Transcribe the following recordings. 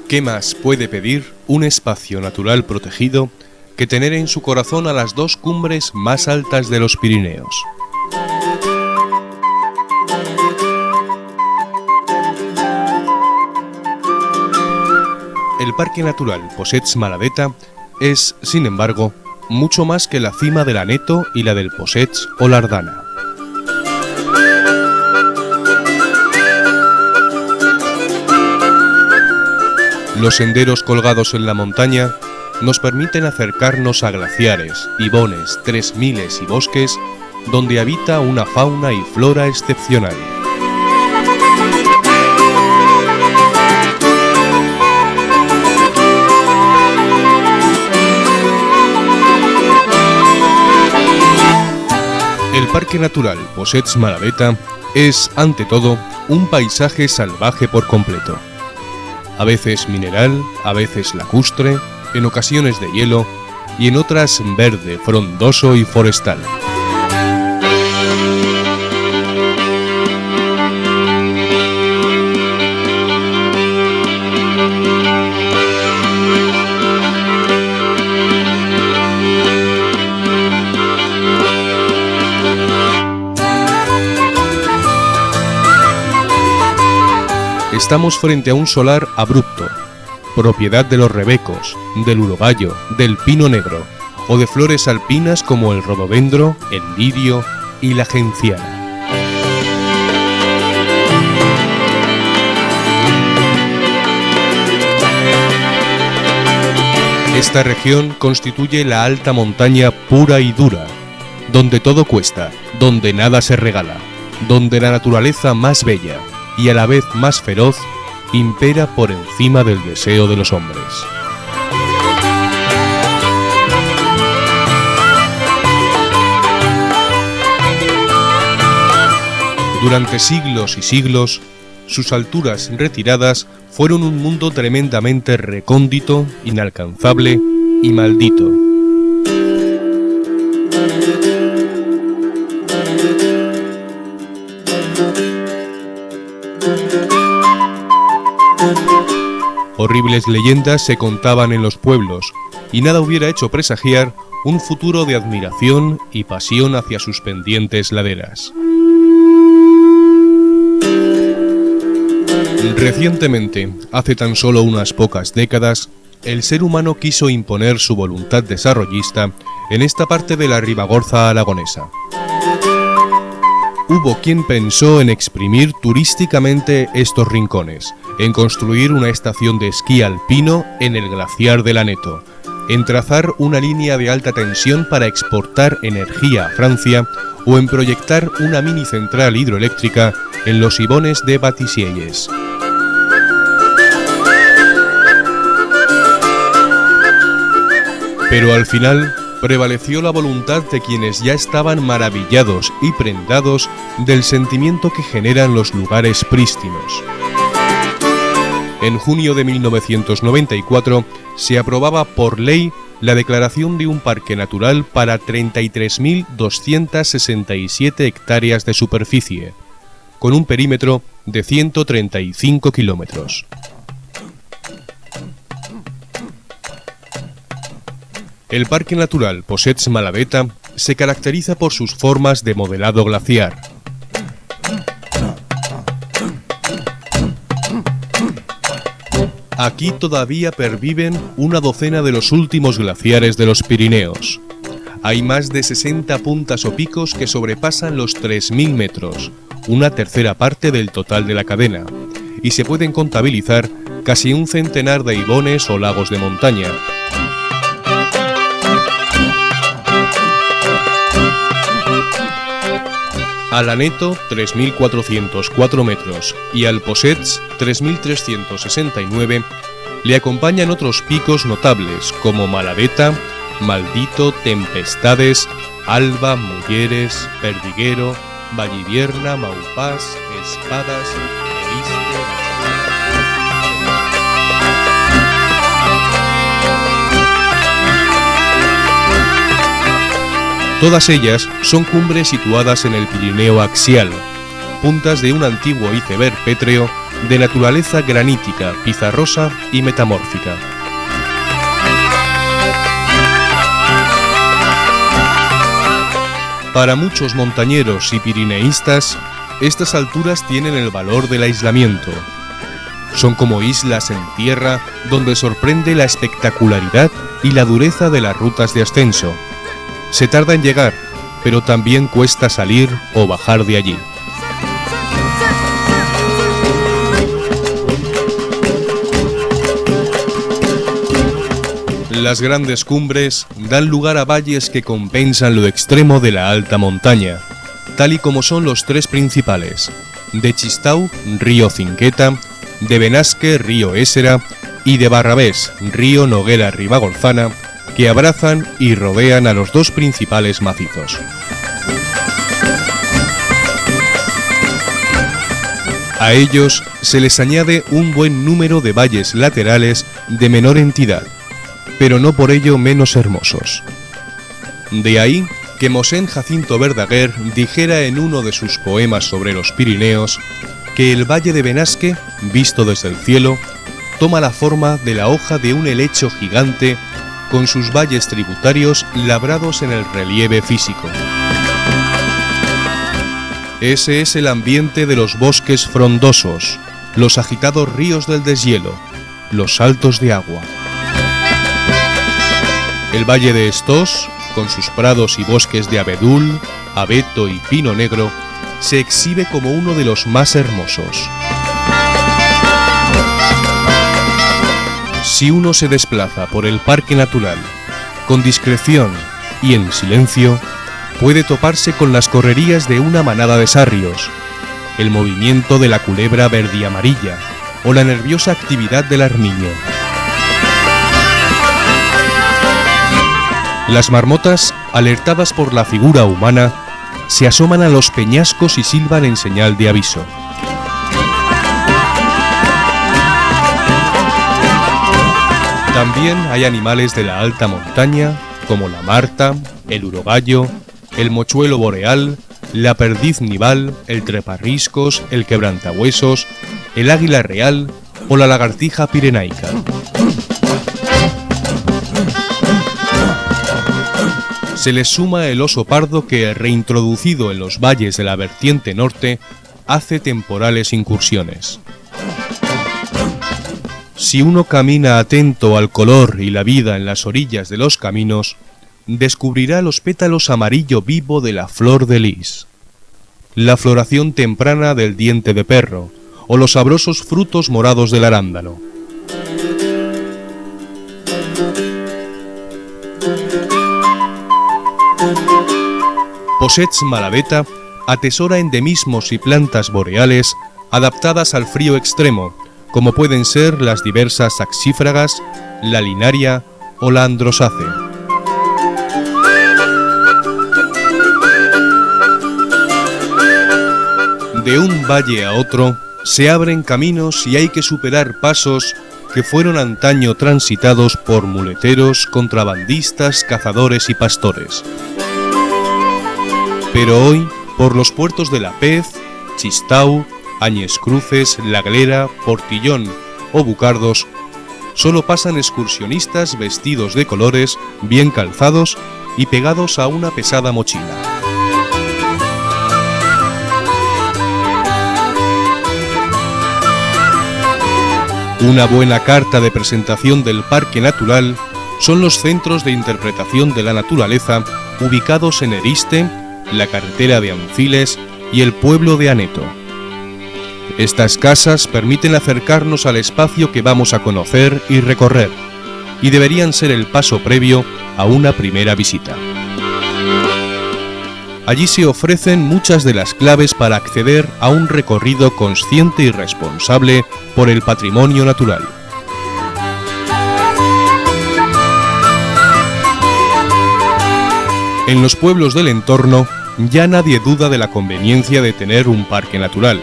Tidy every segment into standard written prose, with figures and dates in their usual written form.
¿Qué más puede pedir un espacio natural protegido que tener en su corazón a las dos cumbres más altas de los Pirineos? El Parque Natural Possets-Maladeta es, sin embargo, mucho más que la cima del Aneto y la del Possets o la Ardana. Los senderos colgados en la montaña nos permiten acercarnos a glaciares, ibones, tresmiles y bosques donde habita una fauna y flora excepcional. El Parque Natural Possets-Maladeta es, ante todo, un paisaje salvaje por completo. A veces mineral, a veces lacustre, en ocasiones de hielo y en otras verde, frondoso y forestal. Estamos frente a un solar abrupto, propiedad de los rebecos, del urogallo, del pino negro, o de flores alpinas como el rododendro, el lirio y la genciana. Esta región constituye la alta montaña pura y dura, donde todo cuesta, donde nada se regala, donde la naturaleza más bella y a la vez más feroz impera por encima del deseo de los hombres. Durante siglos y siglos, sus alturas retiradas fueron un mundo tremendamente recóndito, inalcanzable y maldito. Horribles leyendas se contaban en los pueblos, y nada hubiera hecho presagiar un futuro de admiración y pasión hacia sus pendientes laderas. Recientemente, hace tan solo unas pocas décadas, el ser humano quiso imponer su voluntad desarrollista en esta parte de la Ribagorza aragonesa. Hubo quien pensó en exprimir turísticamente estos rincones, en construir una estación de esquí alpino en el glaciar del Aneto, en trazar una línea de alta tensión para exportar energía a Francia o en proyectar una mini central hidroeléctrica en los ibones de Batisielles. Pero al final prevaleció la voluntad de quienes ya estaban maravillados y prendados del sentimiento que generan los lugares prístinos. En junio de 1994 se aprobaba por ley la declaración de un parque natural para 33.267 hectáreas de superficie, con un perímetro de 135 kilómetros. El Parque Natural Possets-Maladeta se caracteriza por sus formas de modelado glaciar. Aquí todavía perviven una docena de los últimos glaciares de los Pirineos. Hay más de 60 puntas o picos que sobrepasan los 3.000 metros, una tercera parte del total de la cadena, y se pueden contabilizar casi un centenar de ibones o lagos de montaña. Al Aneto, 3.404 metros, y al Possets, 3.369, le acompañan otros picos notables como Maladeta, Maldito, Tempestades, Alba, Mulleres, Perdiguero, Vallivierna, Maupás, Espadas, Eliste. Todas ellas son cumbres situadas en el Pirineo axial, puntas de un antiguo iceberg pétreo de naturaleza granítica, pizarrosa y metamórfica. Para muchos montañeros y pirineístas, estas alturas tienen el valor del aislamiento. Son como islas en tierra donde sorprende la espectacularidad y la dureza de las rutas de ascenso. Se tarda en llegar, pero también cuesta salir o bajar de allí. Las grandes cumbres dan lugar a valles que compensan lo extremo de la alta montaña, tal y como son los tres principales: de Chistau, río Cinqueta; de Benasque, río Ésera; y de Barravés, río Noguera Ribagorzana, que abrazan y rodean a los dos principales macizos. A ellos se les añade un buen número de valles laterales de menor entidad, pero no por ello menos hermosos. De ahí que Mosén Jacinto Verdaguer dijera en uno de sus poemas sobre los Pirineos que el valle de Benasque, visto desde el cielo, toma la forma de la hoja de un helecho gigante con sus valles tributarios labrados en el relieve físico. Ese es el ambiente de los bosques frondosos, los agitados ríos del deshielo, los saltos de agua. El valle de Estós, con sus prados y bosques de abedul, abeto y pino negro, se exhibe como uno de los más hermosos. Si uno se desplaza por el parque natural, con discreción y en silencio, puede toparse con las correrías de una manada de sarrios, el movimiento de la culebra verde y amarilla o la nerviosa actividad del armiño. Las marmotas, alertadas por la figura humana, se asoman a los peñascos y silban en señal de aviso. También hay animales de la alta montaña, como la marta, el urogallo, el mochuelo boreal, la perdiz nival, el treparriscos, el quebrantahuesos, el águila real o la lagartija pirenaica. Se les suma el oso pardo que, reintroducido en los valles de la vertiente norte, hace temporales incursiones. Si uno camina atento al color y la vida en las orillas de los caminos, descubrirá los pétalos amarillo vivo de la flor de lis, la floración temprana del diente de perro o los sabrosos frutos morados del arándano. Possets Malaveta atesora endemismos y plantas boreales adaptadas al frío extremo, como pueden ser las diversas saxífragas, la linaria o la androsácea. De un valle a otro se abren caminos y hay que superar pasos que fueron antaño transitados por muleteros, contrabandistas, cazadores y pastores. Pero hoy, por los puertos de La Pez, Chistau, Añescruces, La Glera, Portillón o Bucardos, solo pasan excursionistas vestidos de colores, bien calzados y pegados a una pesada mochila. Una buena carta de presentación del Parque Natural son los centros de interpretación de la naturaleza ubicados en Eriste, la carretera de Anfiles y el pueblo de Aneto. Estas casas permiten acercarnos al espacio que vamos a conocer y recorrer, y deberían ser el paso previo a una primera visita. Allí se ofrecen muchas de las claves para acceder a un recorrido consciente y responsable por el patrimonio natural. En los pueblos del entorno ya nadie duda de la conveniencia de tener un parque natural.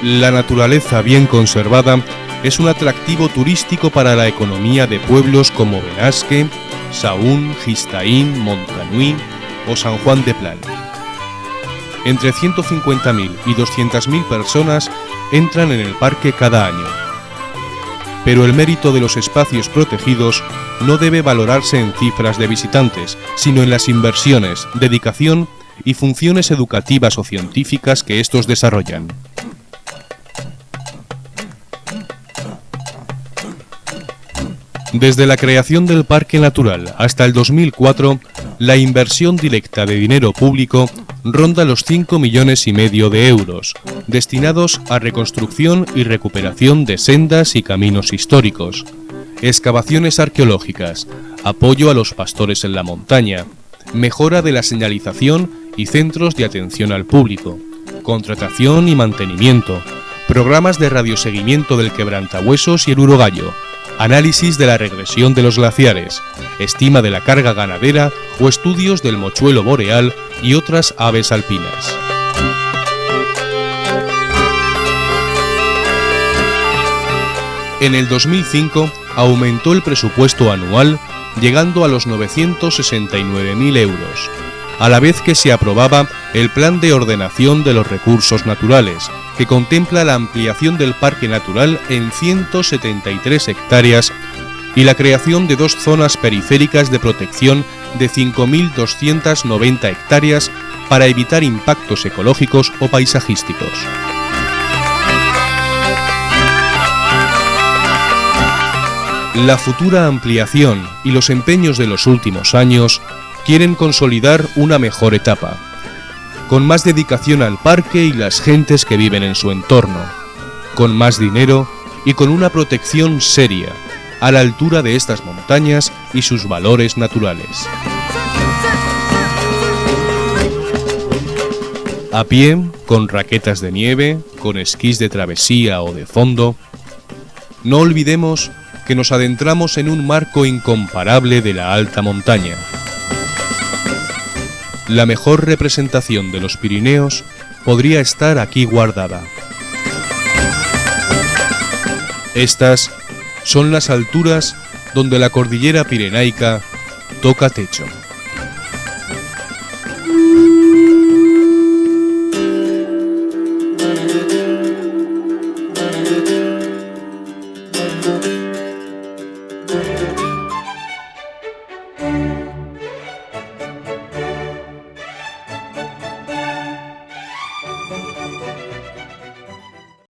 La naturaleza bien conservada es un atractivo turístico para la economía de pueblos como Benasque, Sahún, Gistaín, Montanui o San Juan de Plan. Entre 150.000 y 200.000 personas entran en el parque cada año. Pero el mérito de los espacios protegidos no debe valorarse en cifras de visitantes, sino en las inversiones, dedicación y funciones educativas o científicas que estos desarrollan. Desde la creación del Parque Natural hasta el 2004, la inversión directa de dinero público ronda los 5,5 millones de euros, destinados a reconstrucción y recuperación de sendas y caminos históricos, excavaciones arqueológicas, apoyo a los pastores en la montaña, mejora de la señalización y centros de atención al público, contratación y mantenimiento, programas de radioseguimiento del quebrantahuesos y el urogallo, análisis de la regresión de los glaciares, estima de la carga ganadera o estudios del mochuelo boreal y otras aves alpinas. En el 2005 aumentó el presupuesto anual, llegando a los 969.000 euros, a la vez que se aprobaba el Plan de Ordenación de los Recursos Naturales, que contempla la ampliación del Parque Natural en 173 hectáreas y la creación de 2 zonas periféricas de protección de 5.290 hectáreas para evitar impactos ecológicos o paisajísticos. La futura ampliación y los empeños de los últimos años quieren consolidar una mejor etapa, con más dedicación al parque y las gentes que viven en su entorno, con más dinero y con una protección seria, a la altura de estas montañas y sus valores naturales. A pie, con raquetas de nieve, con esquís de travesía o de fondo, no olvidemos que nos adentramos en un marco incomparable de la alta montaña. La mejor representación de los Pirineos podría estar aquí guardada. Estas son las alturas donde la cordillera pirenaica toca techo.